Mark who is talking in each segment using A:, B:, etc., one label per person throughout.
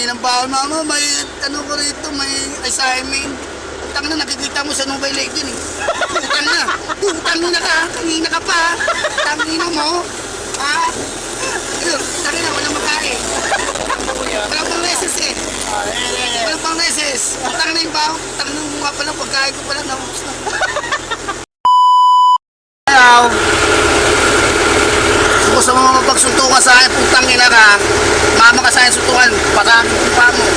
A: Kaninang bawal mama, may ano ko rito, may assignment. Utang na, nakikita mo sa Nubay Lake din eh. Utang na ka, kanina ka pa. Tangina mo. Ha? Tangina, walang makain. Walang pang reses eh. Walang pang reses. Utang na yung bawal, utang na yung mga pala, pagkain ko pala, naubos na. Hello. Gusto sa mga mapagsuntukan sa akin, putang ina ka. Mama ka sa akin suntukan, parang pa mo.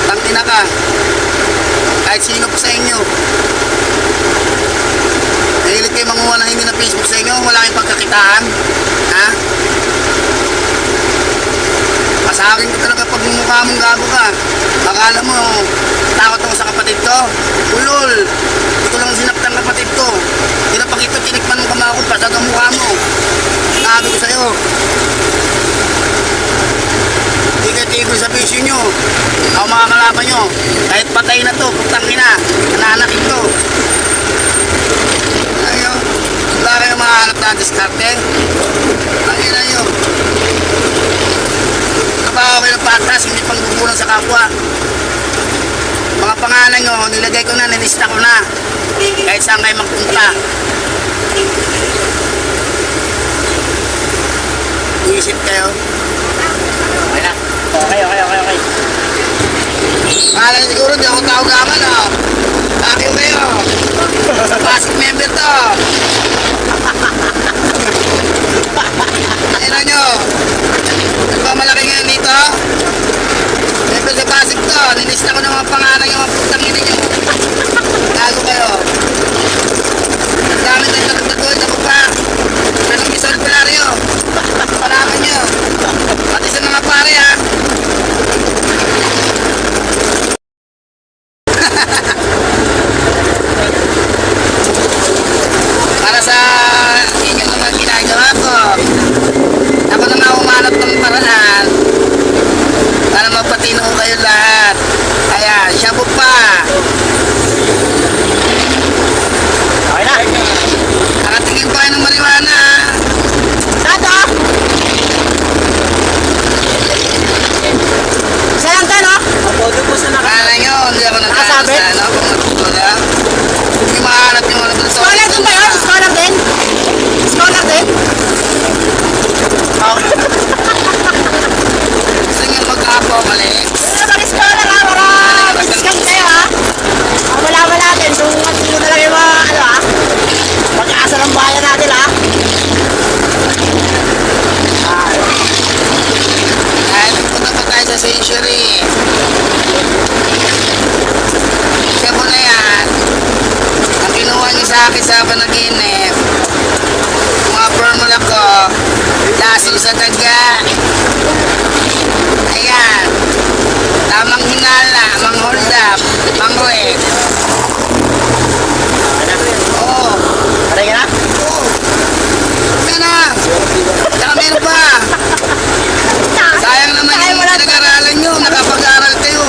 A: Putang ina ka. Kahit sino pa sa inyo. Nahilig kayo manguha ng hindi na Facebook sa inyo, wala kayong pagkakitaan. Ha? Masakin ko talaga pag mumukha mong gago ka. Akala mo, takot ako sa kapatid ko. Ulol, hindi ko lang sinaktan kapatid ko. Hindi na pakita tinikman ng kamakot pa sa mukha mo. Sabi ko sa'yo. Hindi kayo tigil sa bisyo nyo. Ako mga kalaban nyo. Kahit patay na to, putang ina. Nananakin to. Ayun. Wala kayo mahanap na diskarte. Ang ina nyo. Trabaho kayo ng patas, hindi pang gugulang sa kapwa. Mga pangalan nyo, nilagay ko na, nilista ko na. Kahit saan kayo magpunta. Iisip kayo. Okay na. Okay. Kala siguro di ako tao naman oh. Bakit kayo? Basic member to. Ano nyo? Ano ba malaki ngayon dito? Member sa basic to. Nilista ko ng mga pangalan yung mga putang ina nyo. Tago kayo. Ang dami tayo nagtatuloy ako pa. Anong Quezon Pilario? Palaman nyo. Pati sa mga pare ha. Para sa inyong mga ginagawa ko, ako na nga umanap ng paraan para mapatino kayo lahat. Kaya, shabu pa.
B: Okay na.
A: Nakatingin pa kayo ng marijuana.
B: Tato! Saan ka, no? Mapodo po sa
A: Kala nyo, hindi ako nagkakaroon sa ano, kung natutuloy. Hindi mahanap yung ano doon sa
B: Scholar din ba yun? Scholar din? Scholar din?
A: Okay. Gusto nyo mag-apo, mali?
B: Wala ba rin scholar ha? Para discount kayo ha? Wala natin. Tungat nyo na lang yung mga ano ha? Pag-asa ng bayan natin ha?
A: Kahit punta pa tayo sa Century. Siya mo na yan. Ang kinuha niyo sa akin sa panaginip, mga formula ko, lasing sa daga. Ayan. Tamang hinala, mang hold up, mang red. Oo.
B: Aray ka na?
A: Oo. Yan na. Saka meron pa. Sayang naman yung pinag-aralan nyo. Nakapag-aral kayo.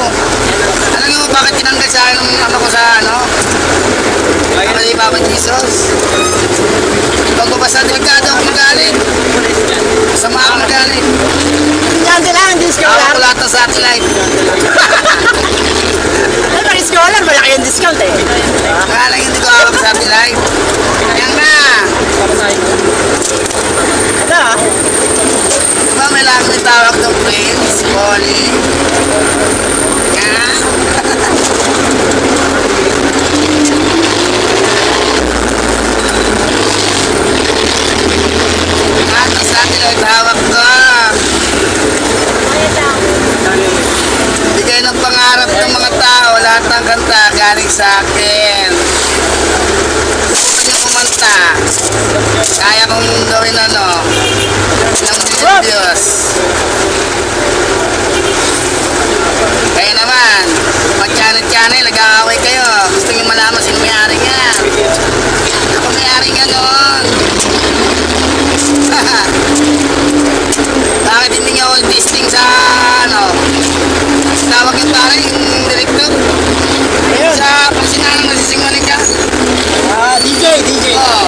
A: Alam nyo bakit tinanggal sa akin ng ano ko sa ano? Ako ni Papa Jesus. Pag mabasa delikado ako magaling. Masama ako magaling.
B: Diyan sila, hindi
A: Ako
B: scholar.
A: ko lahat ng satellite.
B: Ay, pag scholar, malaki yung discount eh.
A: Kaya lang hindi ko hawak sa satellite. Yan na.
B: Ano ha?
A: Diba may lang may tawag ng Prince, Polly? Yan. Lahat ng satellite hawak ko. Bigay ng pangarap ng mga tao, lahat ng kanta galing sa akin. Sino kumanta? Kaya kong gawin ano? Ilang Diyos. Kaya naman, mag-channel-channel, nag-aaway kayo. Gusto nyo malaman sino may-ari nga. Ako may-ari nga noon. Bakit hindi nyo listing sa ano? Tawag yung pare, yung director. Sa pagsinanang nasisingaling ka.
B: DJ.
A: Oo. Oh.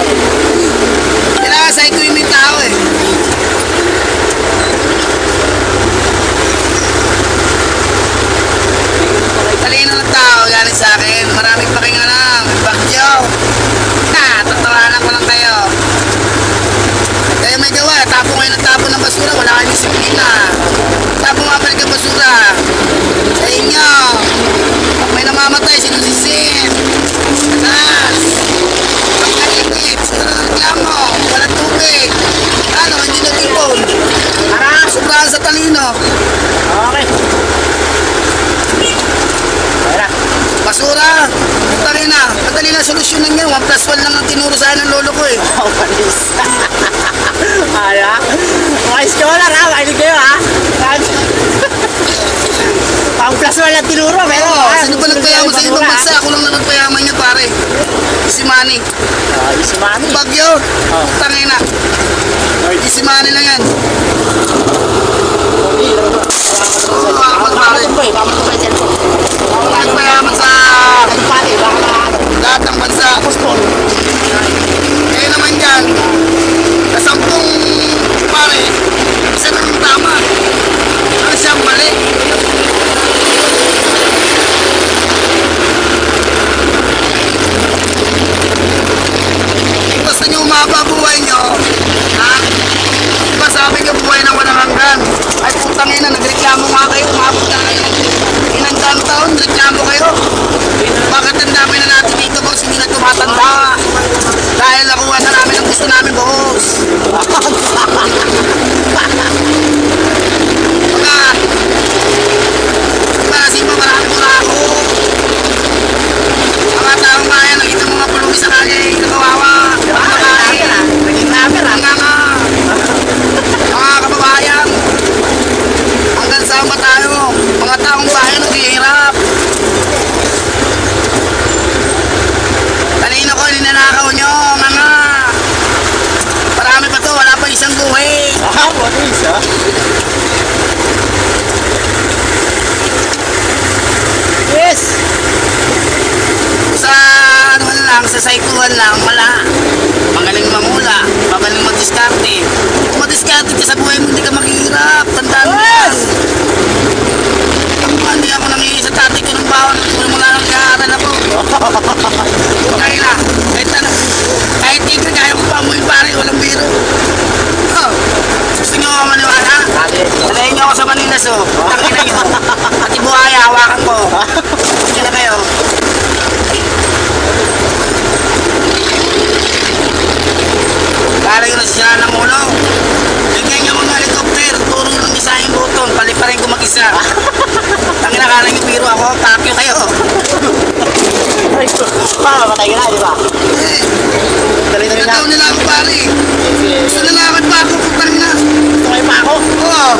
A: basura. Sa inyo. Pag may namamatay, sinusisip. Taas. Pagkainit, reklamo, walang tubig. Ano, hindi nag-ipon. Sobrahan sa talino.
B: Okay. Wala.
A: Basura. Putangin na. Madali na solusyonan yan. 1+1 lang ang tinuro sa akin ng lolo ko eh.
B: Oh, panis. Hala? Mga scholar ha, makinig kayo ha. Pang plus 1 lang tinuro, pero
A: Oo, sino ba nagpayaman sa ibang bansa? Ako lang na nagpayaman niya pare. Si Manny.
B: Si Mami.
A: Bagyo. Putangin na. Si Manny lang yan. Oo, apat pare. Nagpayaman sa lahat ng bansa. Kaya naman dyan, sa 10 pare, isa lang yung tama. Ano siyang mali? Basta nyo umaba buhay nyo, ha? Diba sabi nyo buhay na walang hanggan? Ay putang ina, nagreklamo nga kayo, umabot na kayo. Inandang taon, reklamo kayo. Bakit ang dami na natin dito, boss, hindi na tumatanda? Dahil nakuha na namin ang gusto namin, boss. Kasi pa marami mo na ako. Mga taong bayan, nakita mga pulubi sa kanya, nakawawa.
B: Naging number ha.
A: Mga kababayan, hanggang saan ba tayo? Mga taong bayan, naghihirap. Kanina ko, ninanakaw nyo, mga. Marami pa to, wala pa isang buhay.
B: Panis ha. Yes.
A: Sa ano lang, sa saikuhan lang, wala. Magaling mamula, magaling mag-diskarte. Kung mag-diskarte ka sa buhay mo, hindi ka maghihirap. Tandaan mo yan. Ako ba, hindi ako nangihi sa tatay ko ng bawang nung mula nang kaaral ako. Kaya na, kahit tigre, kaya ko pa amuin pare, walang biro. Oh, gusto nyo ako maniwala? Dalayin nyo ako sa Manila, so. Tangin na nyo. Pati buhaya, hawakan ko. Sige na kayo. Kala yun na sila ng ulo. Bigyan nyo mga helicopter, turo ng isa yung buton, paliparin ko mag-isa. Tangin na kala nyo biro ako, takyo kayo.
B: Patay ka na, di ba?
A: Eh,
B: Dali-dali na.
A: nagkataon nila ako pare. Gusto na lakad pa ako, putang na.
B: Tumakay pa ako.
A: Oo.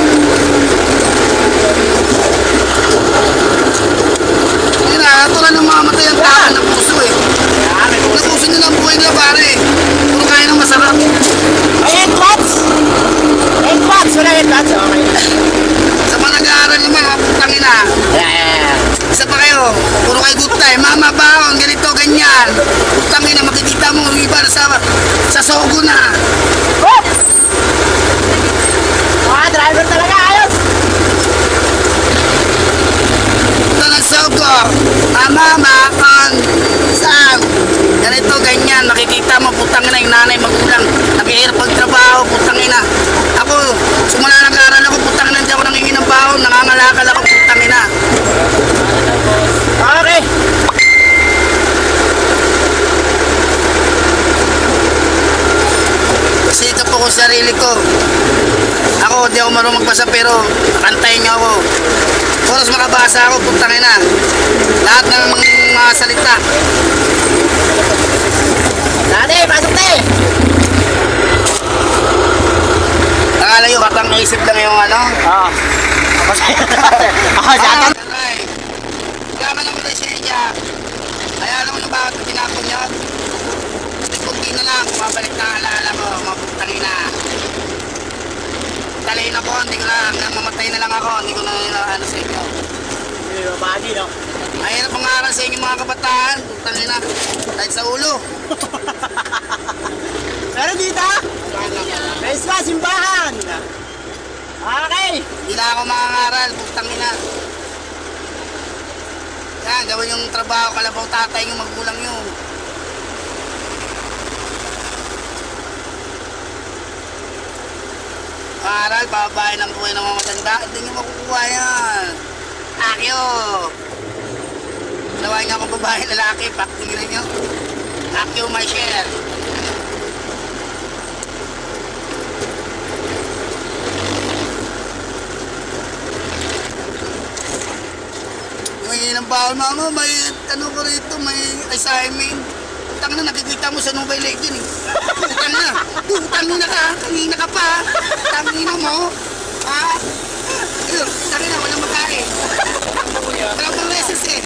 A: Yun na, ito na nang mamatay ang tao ng puso eh. Napuso nila ang buhay nila pare. Puro kaya ng masarap.
B: Ay, headbutts! Headbutts! Wala headbutts. Okay.
A: Sa mga nag-aaral naman, mga putang ina.
B: Yeah.
A: Isa pa kayo, puro kayo good time. Mama, baon, ganito, ganyan. Putang ina, makikita mo yung iba na sa sogo na.
B: Oh! Mga driver talaga, ayos!
A: Ito ng sogo. Mama, baon, saan? Ganito, ganyan. Makikita mo, putang ina, yung nanay, magulang. Nag-ihirap pagtrabaho, putang ina. Ako, sumula nag-aaral ako, putang ina, hindi ako nangingi ng baon. Nangangalakal ako, putang ina.
B: Okay.
A: Sikap po ko sa sarili ko. Ako, di ako marunong magbasa pero kantayin niyo ako. Oras makabasa ako, putang ina. Lahat ng mga salita.
B: Dati, pasok na eh!
A: Akala nyo, katang isip lang yung ano.
B: Oo. Ako sa'yo. Ako sa'yo.
A: Ay, yaman ako tayo siya niya. Ay, alam mo na bakit ko tinapon niya? Kunti na lang, bumabalik na alaala mo, maputang ina. Talayin ako, hindi ko na, mamatay na lang ako, hindi ko na ano sa inyo.
B: Hindi mo bagi, no?
A: Mahirap pangaral sa inyo mga kabataan, putang ina. Kahit sa ulo.
B: Pero dito, best pa, simbahan! Okay!
A: Hindi na ako mangangaral, putang ina. Yan, gawin yung trabaho, kalabaw tatay yung magulang nyo. Aral, babae ng buhay ng mga matanda. Hindi nyo makukuha yan. Akyo. Nawa niya akong babae lalaki. Paktingin nyo. Akyo my share. May ng bawal mama, may ano ko rito, may assignment. Utang na, nakikita mo sa Nubay Lake din eh. Utang na. Utang na ka, kanina ka pa. Tangina mo. Ha? Ayun, tangina, walang magkain. Walang pang reses eh.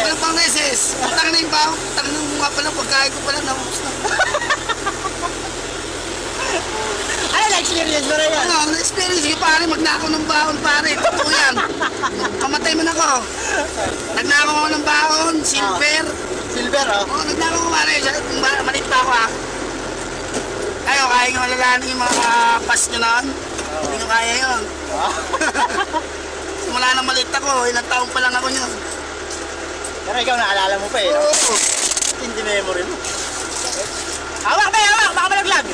A: Walang pang reses. Utang na yung baho. Utang na yung mga pala, pagkain ko pala, naubos na.
B: Ano na-experience mo rin yan?
A: Ano, experience ko pare, magnakaw ng baon pare. Totoo yan. Kamatay man ako. Nagnakaw ako ng baon, silver.
B: Silver, oh.
A: Oo, nagnakaw ko pare. Malit pa ako ah. Kayo, kaya nyo alalahanin yung mga pass nyo noon? Hindi nyo kaya yun. Simula na malit ako, ilang taon pa lang ako nyo.
B: Pero ikaw naalala mo pa eh. No?
A: Oo.
B: Hindi memory mo. Hawak ba, hawak! Baka malaglag!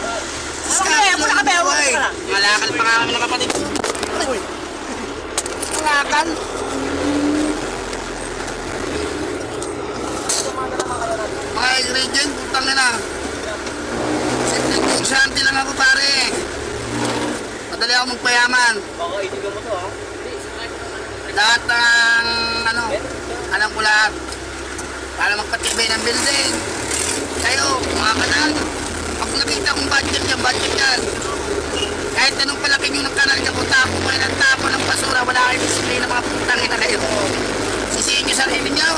B: Muna ka ba?
A: Uy, malakal pa nga kami ng kapatid ko.
B: Uy.
A: Malakal. Mga ingredient, putang na. Simple kusanti lang ako pare. Madali ako magpayaman.
B: Baka itigan mo to, ha?
A: Lahat ng ano, alam ko lahat. Para magpatibay ng building. Kayo, mga kanal. Pag nakita kong budget yan. Kahit anong palaki nyo ng kanal niya, kung tapo mo yan ang tapo ng basura, wala kayong disiplina mga putang ina kayo. Sisihin nyo sarili nyo.